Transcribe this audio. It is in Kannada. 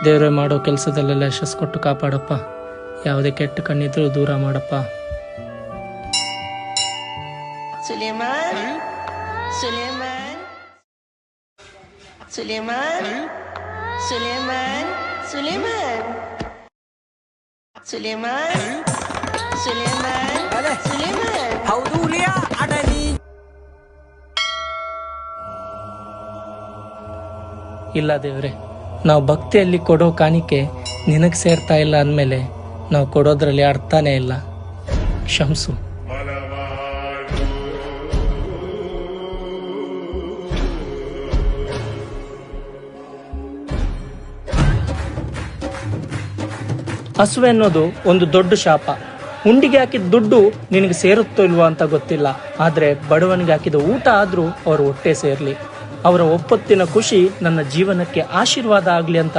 ದೇವ್ರೆ ಮಾಡೋ ಕೆಲಸದಲ್ಲೆಲ್ಲ ಯಶಸ್ಸು ಕೊಟ್ಟು ಕಾಪಾಡಪ್ಪ. ಯಾವುದೇ ಕೆಟ್ಟ ಕಣ್ಣಿದ್ರೂ ದೂರ ಮಾಡಪ್ಪ. ಸುಲೇಮಾನ್ ಸುಲೇಮಾನ್ ಸುಲೇಮಾನ್ ಸುಲೇಮಾನ್ ಸುಲೇಮಾನ್ ಸುಲೇಮಾನ್ ಸುಲೇಮಾನ್ ಸುಲೇಮಾನ್ ಹೌದು ಲಿಯಾ ಅಡನಿ. ಇಲ್ಲ ದೇವ್ರೆ, ನಾವು ಭಕ್ತಿಯಲ್ಲಿ ಕೊಡೋ ಕಾಣಿಕೆ ನಿನಗೆ ಸೇರ್ತಾ ಇಲ್ಲ ಅಂದಮೇಲೆ ನಾವು ಕೊಡೋದ್ರಲ್ಲಿ ಅರ್ಥನೇ ಇಲ್ಲ. ಕ್ಷಮಿಸು. ಹಸುವೆ ಅನ್ನೋದು ಒಂದು ದೊಡ್ಡ ಶಾಪ. ಉಂಡಿಗೆ ಹಾಕಿದ ದುಡ್ಡು ನಿನಗೆ ಸೇರುತ್ತೋ ಇಲ್ವೋ ಅಂತ ಗೊತ್ತಿಲ್ಲ, ಆದರೆ ಬಡವನಿಗೆ ಹಾಕಿದ ಊಟ ಆದರೂ ಅವ್ರ ಹೊಟ್ಟೆ ಸೇರಲಿ. ಅವರ ಒಪ್ಪತ್ತಿನ ಖುಷಿ ನನ್ನ ಜೀವನಕ್ಕೆ ಆಶೀರ್ವಾದ ಆಗಲಿ ಅಂತ